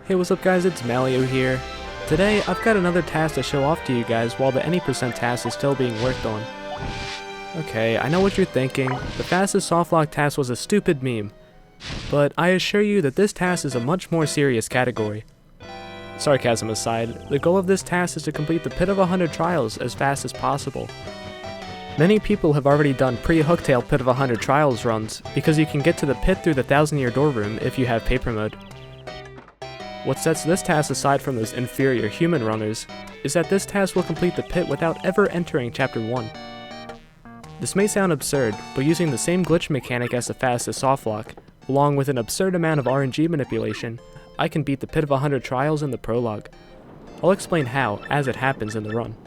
Hey, what's up guys, it's Malleo here. Today, I've got another task to show off to you guys while the any % task is still being worked on. Okay, I know what you're thinking, the fastest softlock task was a stupid meme. But I assure you that this task is a much more serious category. Sarcasm aside, the goal of this task is to complete the Pit of 100 Trials as fast as possible. Many people have already done pre-Hooktail Pit of 100 Trials runs because you can get to the pit through the 1000-year door room if you have paper mode. What sets this task aside from those inferior human runners is that this task will complete the pit without ever entering Chapter 1. This may sound absurd, but using the same glitch mechanic as the fastest softlock, along with an absurd amount of RNG manipulation, I can beat the Pit of 100 Trials in the Prologue. I'll explain how, as it happens in the run.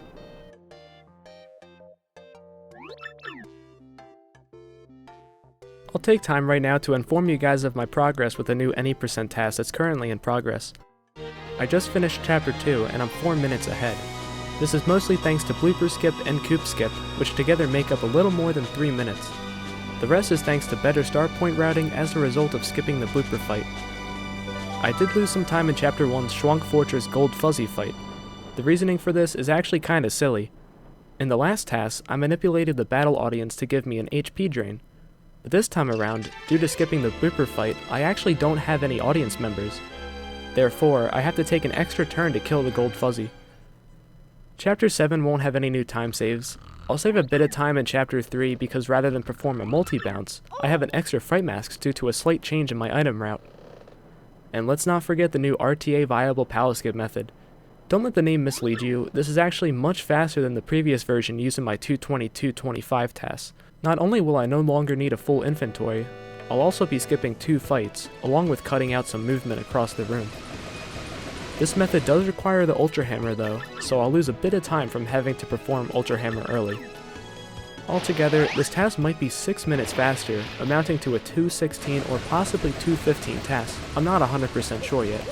I'll take time right now to inform you guys of my progress with the new any % task that's currently in progress. I just finished Chapter 2 and I'm 4 minutes ahead. This is mostly thanks to Blooper Skip and Coop Skip, which together make up a little more than 3 minutes. The rest is thanks to better start point routing as a result of skipping the blooper fight. I did lose some time in Chapter 1's Schwunk Fortress Gold Fuzzy fight. The reasoning for this is actually kinda silly. In the last task, I manipulated the battle audience to give me an HP drain. But this time around, due to skipping the blooper fight, I actually don't have any audience members. Therefore, I have to take an extra turn to kill the Gold Fuzzy. Chapter 7 won't have any new time saves. I'll save a bit of time in Chapter 3 because rather than perform a multi-bounce, I have an extra fright mask due to a slight change in my item route. And let's not forget the new RTA viable palace skip method. Don't let the name mislead you, this is actually much faster than the previous version used in my 222-25 tasks. Not only will I no longer need a full inventory, I'll also be skipping 2 fights, along with cutting out some movement across the room. This method does require the Ultra Hammer though, so I'll lose a bit of time from having to perform Ultra Hammer early. Altogether, this task might be 6 minutes faster, amounting to a 2:16 or possibly 2:15 task. I'm not 100% sure yet.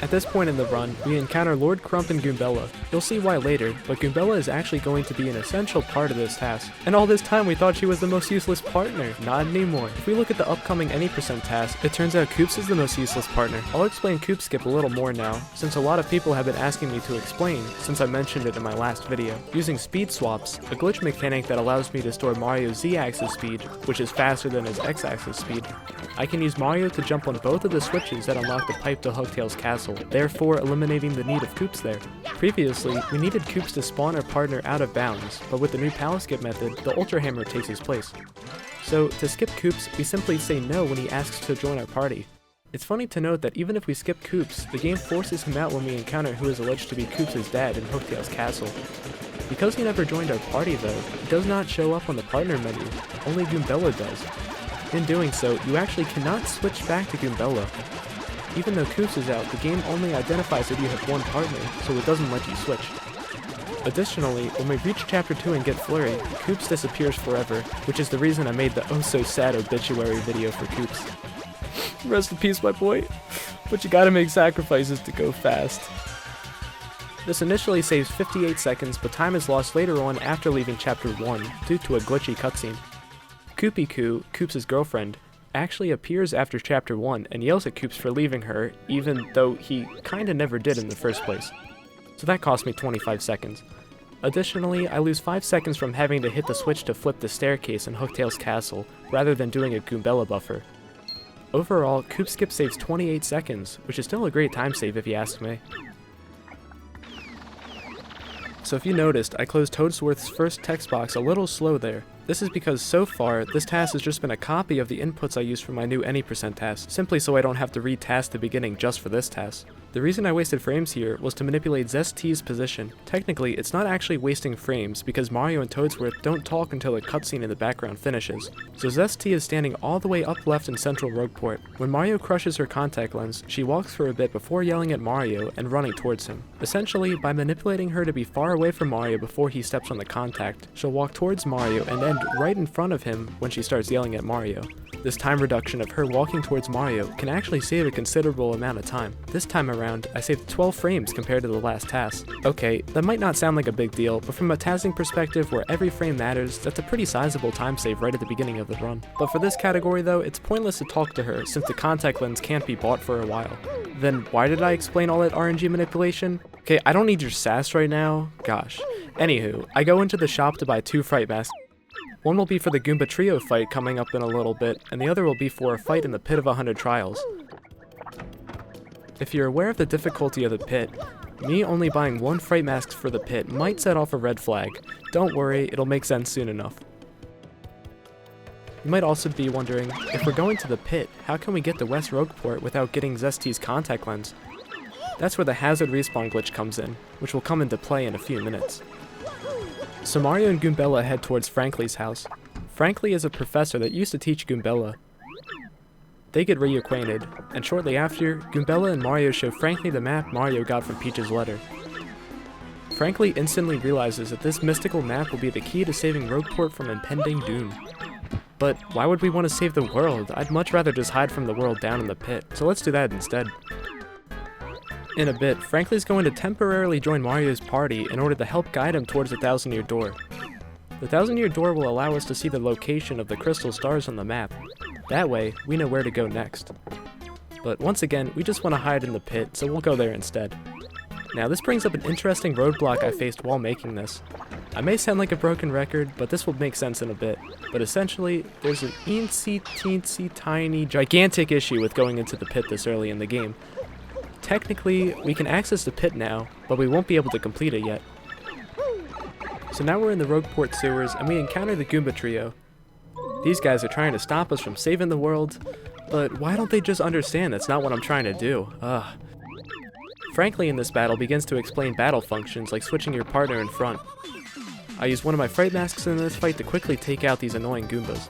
At this point in the run, we encounter Lord Crump and Goombella. You'll see why later, but Goombella is actually going to be an essential part of this task. And all this time we thought she was the most useless partner. Not anymore. If we look at the upcoming any % task, it turns out Koops is the most useless partner. I'll explain Coop Skip a little more now, since a lot of people have been asking me to explain, since I mentioned it in my last video. Using speed swaps, a glitch mechanic that allows me to store Mario's Z-axis speed, which is faster than his X-axis speed, I can use Mario to jump on both of the switches that unlock the pipe to Hooktail's castle, therefore eliminating the need of Koops there. Previously, we needed Koops to spawn our partner out of bounds, but with the new palace skip method, the Ultra Hammer takes his place. So, to skip Koops, we simply say no when he asks to join our party. It's funny to note that even if we skip Koops, the game forces him out when we encounter who is alleged to be Koops' dad in Hooktail's castle. Because he never joined our party though, he does not show up on the partner menu, only Goombella does. In doing so, you actually cannot switch back to Goombella. Even though Koops is out, the game only identifies that you have one partner, so it doesn't let you switch. Additionally, when we reach Chapter 2 and get Flurry, Koops disappears forever, which is the reason I made the oh-so-sad obituary video for Koops. Rest in peace, my boy. But you gotta make sacrifices to go fast. This initially saves 58 seconds, but time is lost later on after leaving Chapter 1, due to a glitchy cutscene. Koopy Koo, Koops' girlfriend, actually appears after Chapter 1 and yells at Koops for leaving her, even though he kinda never did in the first place. So that cost me 25 seconds. Additionally, I lose 5 seconds from having to hit the switch to flip the staircase in Hooktail's castle, rather than doing a Goombella buffer. Overall, Coop Skip saves 28 seconds, which is still a great time save if you ask me. So if you noticed, I closed Toadsworth's first text box a little slow there. This is because so far, this task has just been a copy of the inputs I used for my new any % task, simply so I don't have to re-task the beginning just for this task. The reason I wasted frames here was to manipulate Zest T's position. Technically, it's not actually wasting frames because Mario and Toadsworth don't talk until a cutscene in the background finishes. So Zest T is standing all the way up left in Central Rogueport. When Mario crushes her contact lens, she walks for a bit before yelling at Mario and running towards him. Essentially, by manipulating her to be far away from Mario before he steps on the contact, she'll walk towards Mario and land right in front of him when she starts yelling at Mario. This time reduction of her walking towards Mario can actually save a considerable amount of time. This time around, I saved 12 frames compared to the last TAS. Okay, that might not sound like a big deal, but from a TASing perspective where every frame matters, that's a pretty sizable time save right at the beginning of the run. But for this category though, it's pointless to talk to her since the contact lens can't be bought for a while. Then why did I explain all that RNG manipulation? Okay, I don't need your sass right now, gosh. Anywho, I go into the shop to buy 2 fright masks. One will be for the Goomba Trio fight coming up in a little bit, and the other will be for a fight in the Pit of 100 Trials. If you're aware of the difficulty of the pit, me only buying 1 fright mask for the pit might set off a red flag. Don't worry, it'll make sense soon enough. You might also be wondering, if we're going to the pit, how can we get to West Rogueport without getting Zesty's contact lens? That's where the hazard respawn glitch comes in, which will come into play in a few minutes. So Mario and Goombella head towards Frankly's house. Frankly is a professor that used to teach Goombella. They get reacquainted, and shortly after, Goombella and Mario show Frankly the map Mario got from Peach's letter. Frankly instantly realizes that this mystical map will be the key to saving Rogueport from impending doom. But why would we want to save the world? I'd much rather just hide from the world down in the pit, so let's do that instead. In a bit, Frankly's going to temporarily join Mario's party in order to help guide him towards the Thousand-Year Door. The Thousand-Year Door will allow us to see the location of the crystal stars on the map. That way, we know where to go next. But once again, we just want to hide in the pit, so we'll go there instead. Now this brings up an interesting roadblock I faced while making this. I may sound like a broken record, but this will make sense in a bit. But essentially, there's an teensy tiny gigantic issue with going into the pit this early in the game. Technically, we can access the pit now, but we won't be able to complete it yet. So now we're in the Rogueport sewers and we encounter the Goomba Trio. These guys are trying to stop us from saving the world, but why don't they just understand that's not what I'm trying to do? Ugh. Frankly in this battle begins to explain battle functions like switching your partner in front. I use one of my fright masks in this fight to quickly take out these annoying Goombas.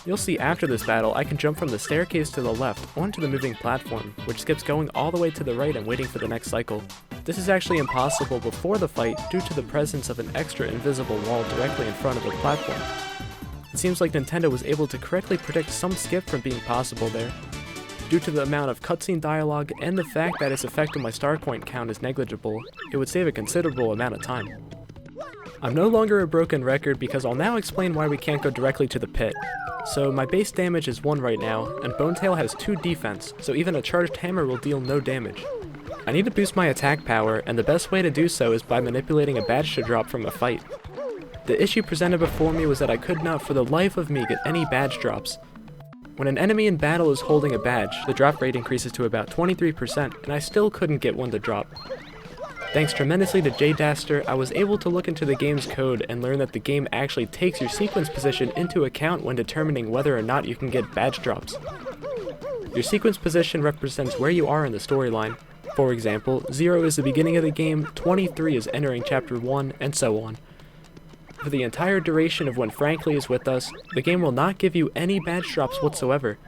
You'll see after this battle I can jump from the staircase to the left onto the moving platform, which skips going all the way to the right and waiting for the next cycle. This is actually impossible before the fight due to the presence of an extra invisible wall directly in front of the platform. It seems like Nintendo was able to correctly predict some skip from being possible there. Due to the amount of cutscene dialogue and the fact that its effect on my star point count is negligible, it would save a considerable amount of time. I'm no longer a broken record because I'll now explain why we can't go directly to the pit. So my base damage is 1 right now, and Bonetail has 2 defense, so even a charged hammer will deal no damage. I need to boost my attack power, and the best way to do so is by manipulating a badge to drop from a fight. The issue presented before me was that I could not for the life of me get any badge drops. When an enemy in battle is holding a badge, the drop rate increases to about 23%, and I still couldn't get one to drop. Thanks tremendously to J-Daster, I was able to look into the game's code and learn that the game actually takes your sequence position into account when determining whether or not you can get badge drops. Your sequence position represents where you are in the storyline. For example, 0 is the beginning of the game, 23 is entering Chapter 1, and so on. For the entire duration of when Frankly is with us, the game will not give you any badge drops whatsoever.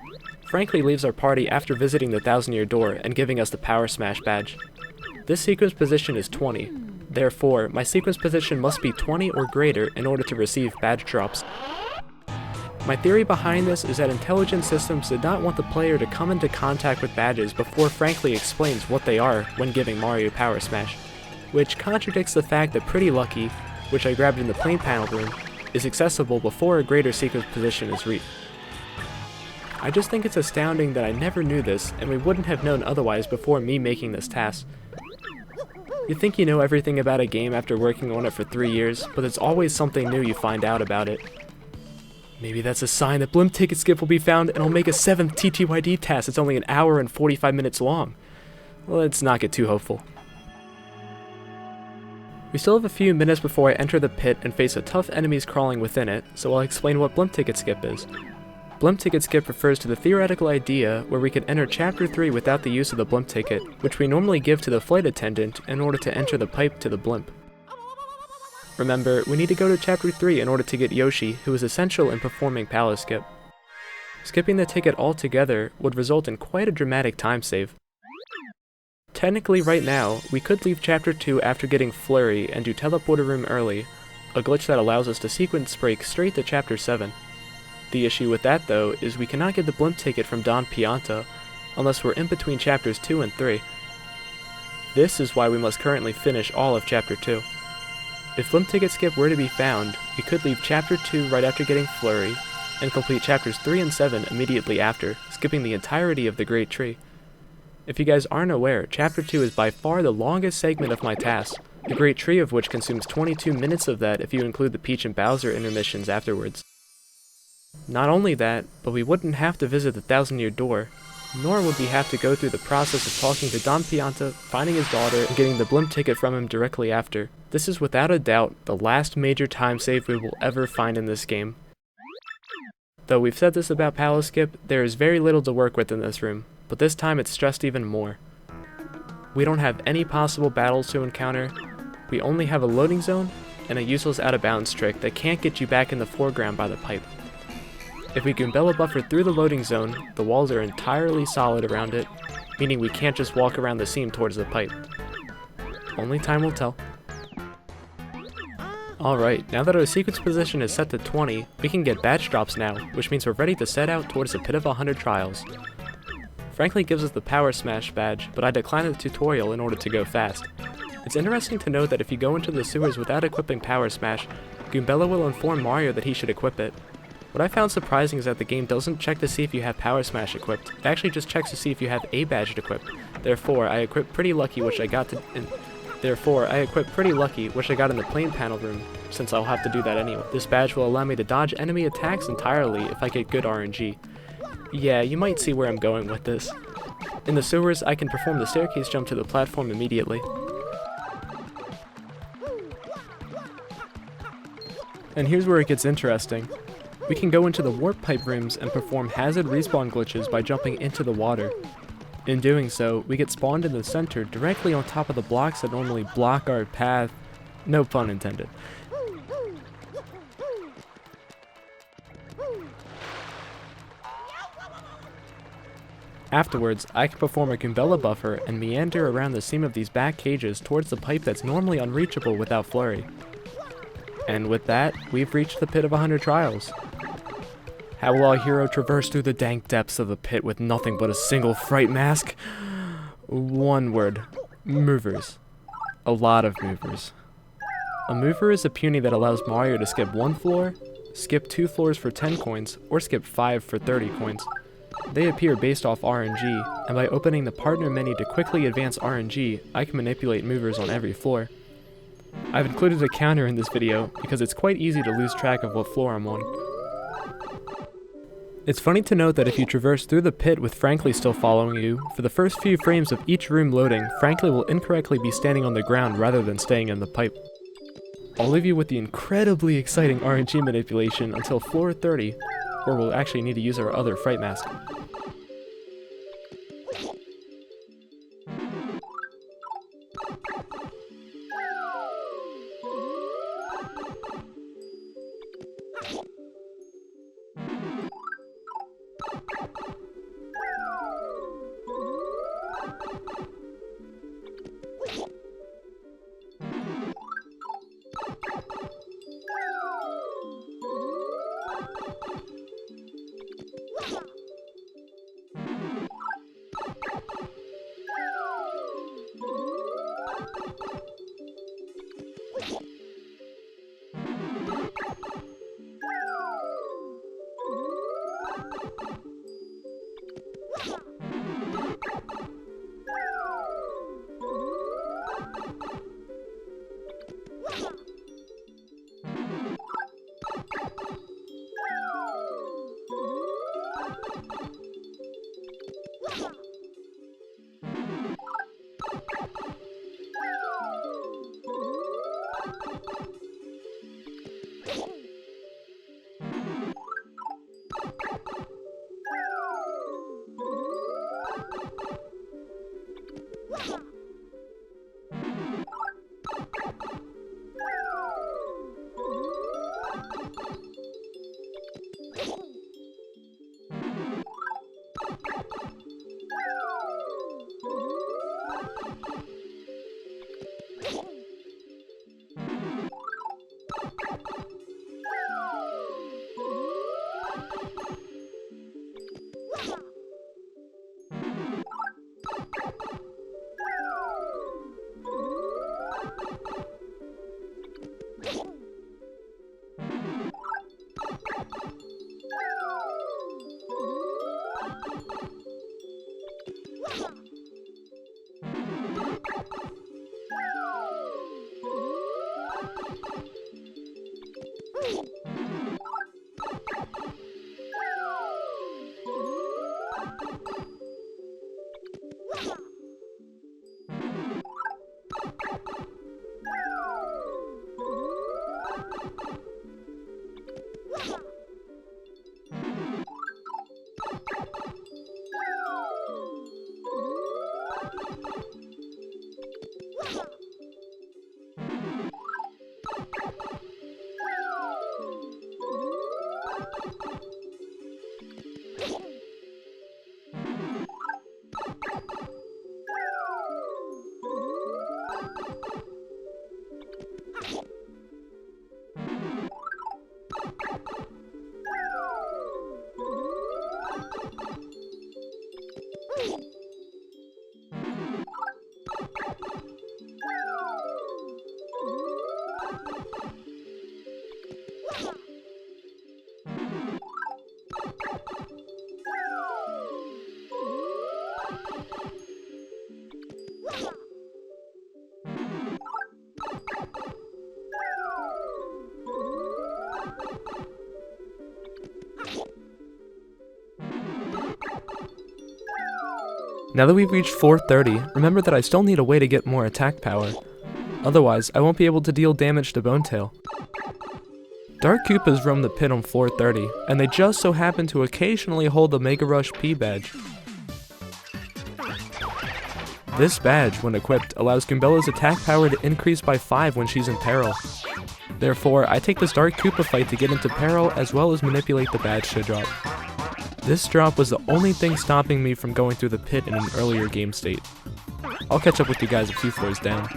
Frankly leaves our party after visiting the Thousand-Year Door and giving us the Power Smash badge. This sequence position is 20. Therefore, my sequence position must be 20 or greater in order to receive badge drops. My theory behind this is that intelligent systems did not want the player to come into contact with badges before Frankly explains what they are when giving Mario Power Smash, which contradicts the fact that Pretty Lucky, which I grabbed in the plane panel room, is accessible before a greater sequence position is reached. I just think it's astounding that I never knew this, and we wouldn't have known otherwise before me making this task. You think you know everything about a game after working on it for 3 years, but it's always something new you find out about it. Maybe that's a sign that Blimp Ticket Skip will be found and I'll make a 7th TTYD task that's only 1 hour and 45 minutes long. Let's not get too hopeful. We still have a few minutes before I enter the pit and face the tough enemies crawling within it, so I'll explain what Blimp Ticket Skip is. Blimp Ticket Skip refers to the theoretical idea where we can enter Chapter 3 without the use of the Blimp Ticket, which we normally give to the flight attendant in order to enter the pipe to the blimp. Remember, we need to go to Chapter 3 in order to get Yoshi, who is essential in performing Palace Skip. Skipping the ticket altogether would result in quite a dramatic time save. Technically right now, we could leave Chapter 2 after getting Flurry and do Teleporter Room early, a glitch that allows us to sequence break straight to Chapter 7. The issue with that though is we cannot get the blimp ticket from Don Pianta unless we're in between Chapters 2 and 3. This is why we must currently finish all of Chapter 2. If blimp ticket skip were to be found, we could leave Chapter 2 right after getting Flurry, and complete Chapters 3 and 7 immediately after, skipping the entirety of the Great Tree. If you guys aren't aware, Chapter 2 is by far the longest segment of my TAS, the Great Tree of which consumes 22 minutes of that if you include the Peach and Bowser intermissions afterwards. Not only that, but we wouldn't have to visit the Thousand-Year Door, nor would we have to go through the process of talking to Don Pianta, finding his daughter, and getting the blimp ticket from him directly after. This is without a doubt the last major time save we will ever find in this game. Though we've said this about Palace Skip, there is very little to work with in this room, but this time it's stressed even more. We don't have any possible battles to encounter, we only have a loading zone, and a useless out-of-bounds trick that can't get you back in the foreground by the pipe. If we Goombella buffer through the loading zone, the walls are entirely solid around it, meaning we can't just walk around the seam towards the pipe. Only time will tell. Alright, now that our sequence position is set to 20, we can get badge drops now, which means we're ready to set out towards the Pit of 100 Trials. Frankly gives us the Power Smash badge, but I declined the tutorial in order to go fast. It's interesting to note that if you go into the sewers without equipping Power Smash, Goombella will inform Mario that he should equip it. What I found surprising is that the game doesn't check to see if you have Power Smash equipped, it actually just checks to see if you have A badge equipped. Therefore, I equipped Pretty Lucky, which I got in the plane panel room, since I'll have to do that anyway. This badge will allow me to dodge enemy attacks entirely if I get good RNG. Yeah, you might see where I'm going with this. In the sewers, I can perform the staircase jump to the platform immediately. And here's where it gets interesting. We can go into the warp pipe rooms and perform hazard respawn glitches by jumping into the water. In doing so, we get spawned in the center directly on top of the blocks that normally block our path. No pun intended. Afterwards, I can perform a Goombella buffer and meander around the seam of these back cages towards the pipe that's normally unreachable without Flurry. And with that, we've reached the Pit of 100 Trials. How will our hero traverse through the dank depths of the pit with nothing but a single fright mask? One word. Movers. A lot of movers. A mover is a puny that allows Mario to skip 1 floor, skip 2 floors for 10 coins, or skip 5 for 30 coins. They appear based off RNG, and by opening the partner menu to quickly advance RNG, I can manipulate movers on every floor. I've included a counter in this video because it's quite easy to lose track of what floor I'm on. It's funny to note that if you traverse through the pit with Frankly still following you, for the first few frames of each room loading, Frankly will incorrectly be standing on the ground rather than staying in the pipe. I'll leave you with the incredibly exciting RNG manipulation until floor 30, where we'll actually need to use our other fright mask. Now that we've reached 430, remember that I still need a way to get more attack power. Otherwise, I won't be able to deal damage to Bonetail. Dark Koopas roam the pit on 430, and they just so happen to occasionally hold the Mega Rush P badge. This badge, when equipped, allows Goombella's attack power to increase by 5 when she's in peril. Therefore, I take this Dark Koopa fight to get into peril as well as manipulate the badge to drop. This drop was the only thing stopping me from going through the pit in an earlier game state. I'll catch up with you guys a few floors down.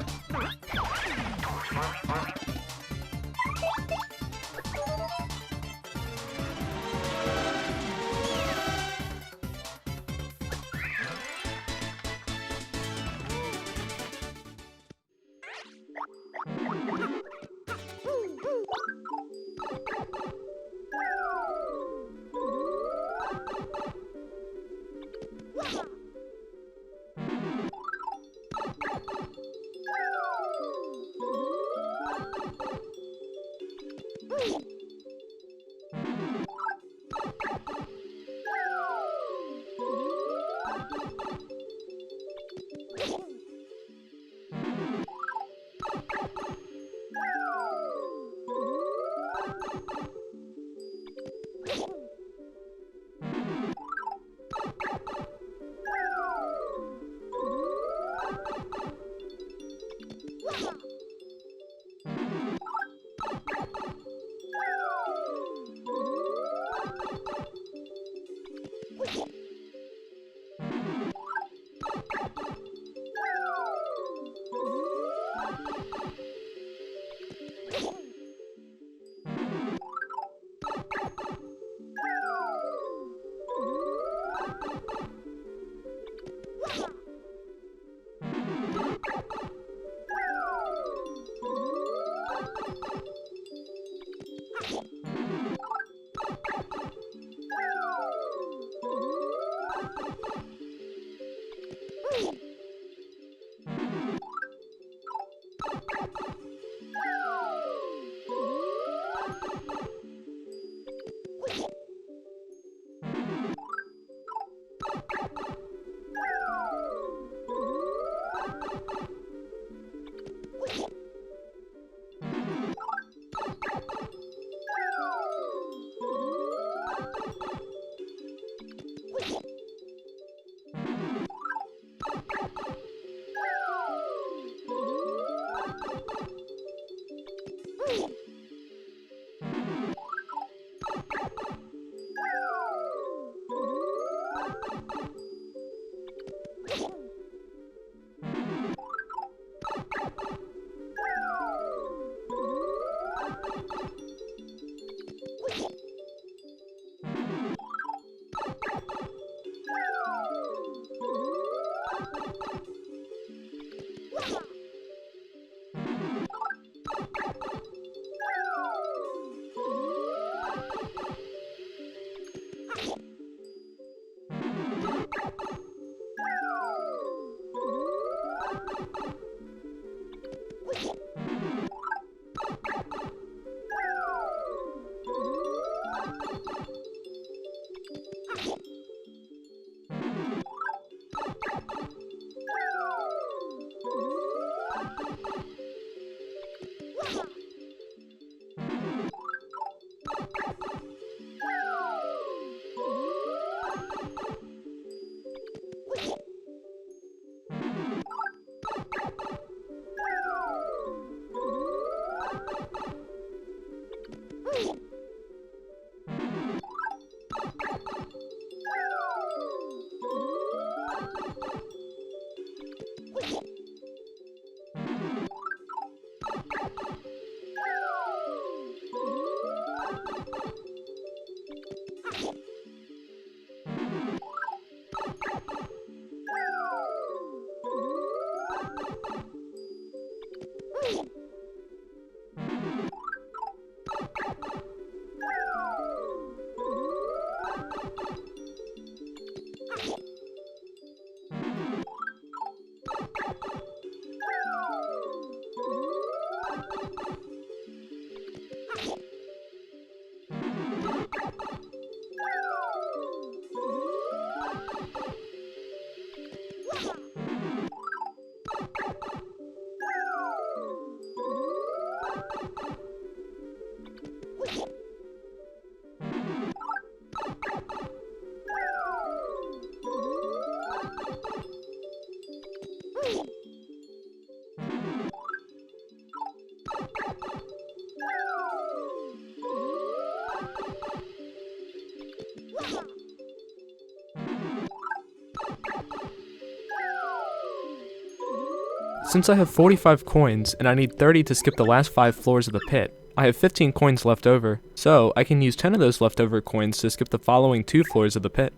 Since I have 45 coins and I need 30 to skip the last 5 floors of the pit, I have 15 coins left over, so I can use 10 of those leftover coins to skip the following 2 floors of the pit.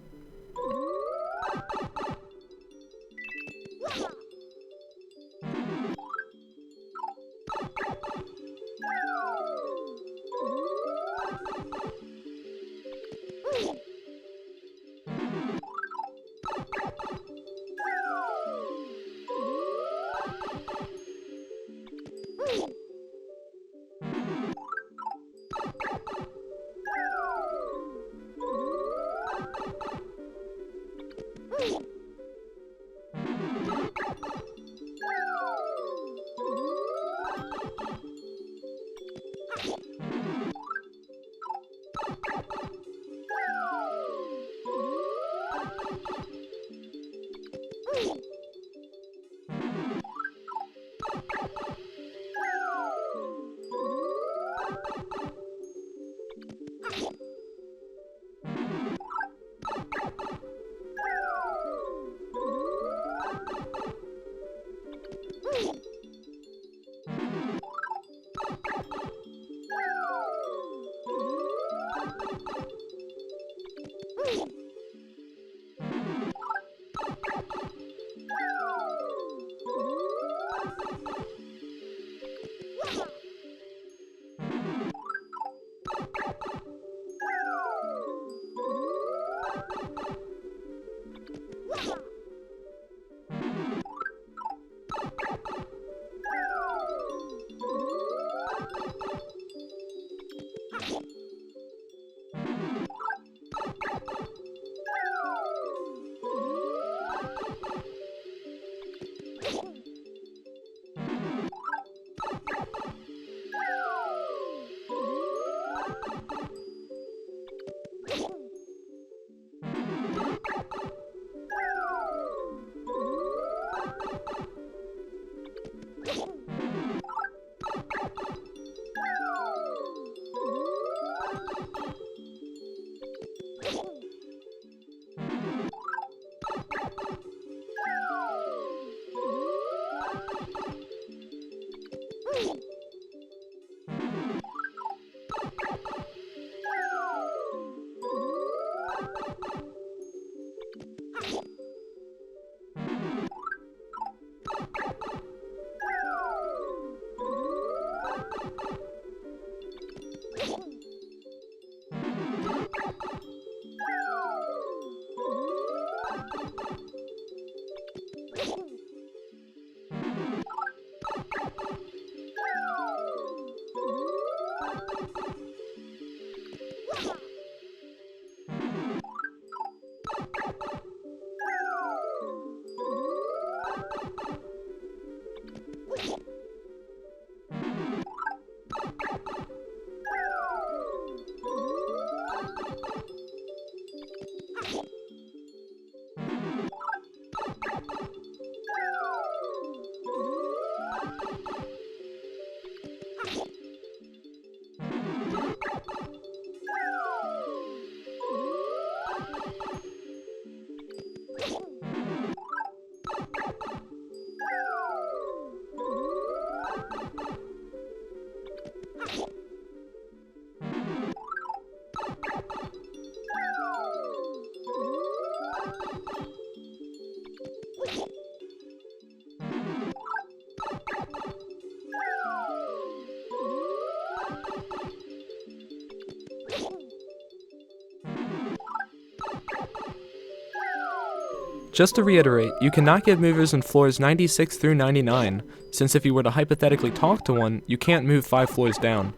Just to reiterate, you cannot give movers in floors 96 through 99, since if you were to hypothetically talk to one, you can't move 5 floors down.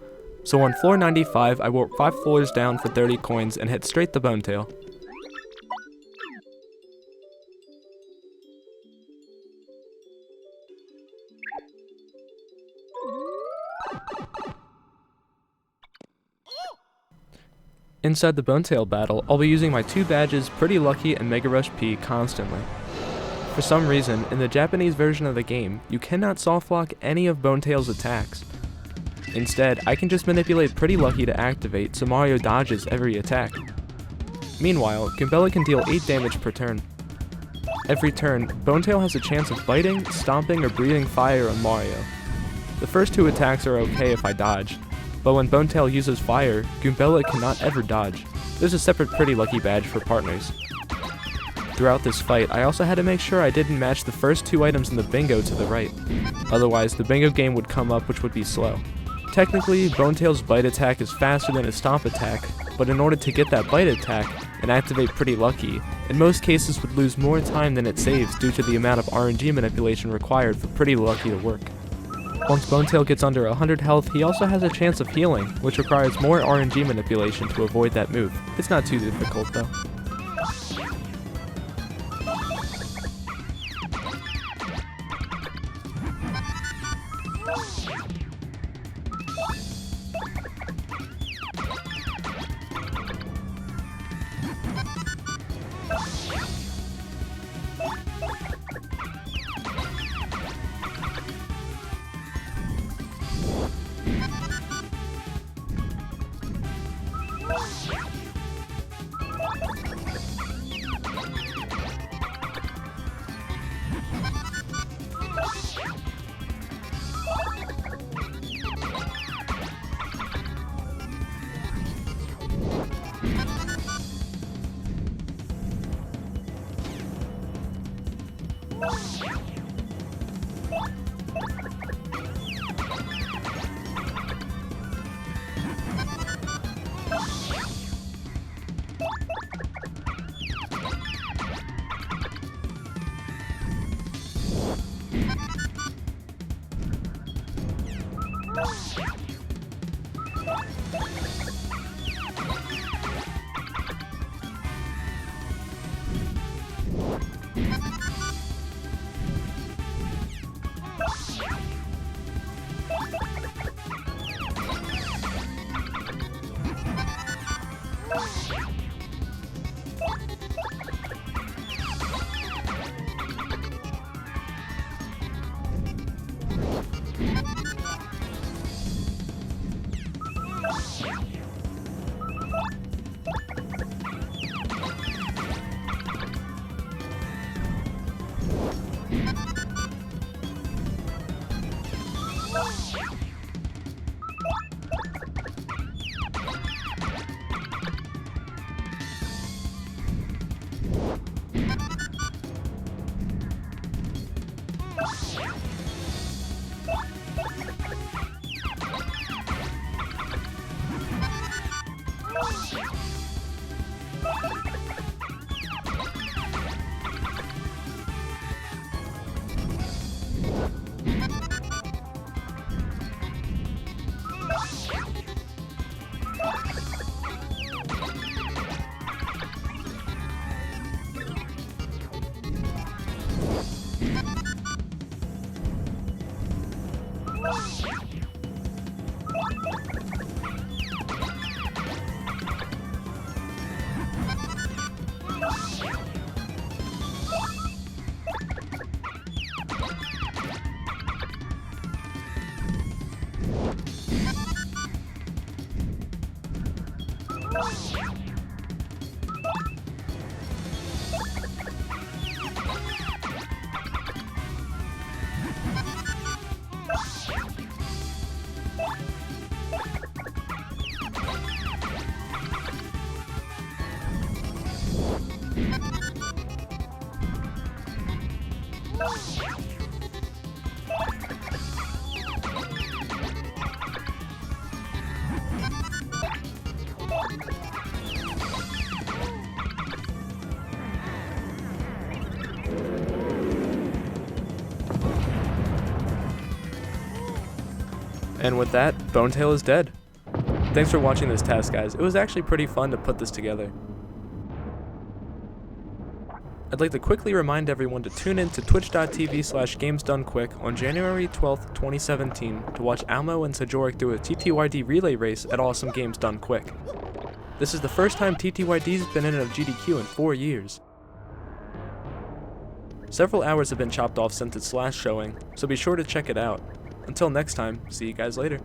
So on floor 95, I warp 5 floors down for 30 coins and hit straight the Bonetail. Inside the Bonetail battle, I'll be using my 2 badges, Pretty Lucky and Mega Rush P, constantly. For some reason, in the Japanese version of the game, you cannot softlock any of Bonetail's attacks. Instead, I can just manipulate Pretty Lucky to activate so Mario dodges every attack. Meanwhile, Goombella can deal 8 damage per turn. Every turn, Bonetail has a chance of biting, stomping, or breathing fire on Mario. The first 2 attacks are okay if I dodge, but when Bonetail uses fire, Goombella cannot ever dodge. There's a separate Pretty Lucky badge for partners. Throughout this fight, I also had to make sure I didn't match the first 2 items in the bingo to the right. Otherwise, the bingo game would come up, which would be slow. Technically, Bonetail's bite attack is faster than his stomp attack, but in order to get that bite attack and activate Pretty Lucky, in most cases would lose more time than it saves due to the amount of RNG manipulation required for Pretty Lucky to work. Once Bonetail gets under 100 health, he also has a chance of healing, which requires more RNG manipulation to avoid that move. It's not too difficult though. And with that, Bonetail is dead. Thanks for watching this task, guys. It was actually pretty fun to put this together. I'd like to quickly remind everyone to tune in to twitch.tv/GamesDoneQuick on January 12th, 2017 to watch Almo and Sajoric do a TTYD relay race at Awesome Games Done Quick. This is the first time TTYD's been in a GDQ in 4 years. Several hours have been chopped off since its last showing, so be sure to check it out. Until next time, see you guys later.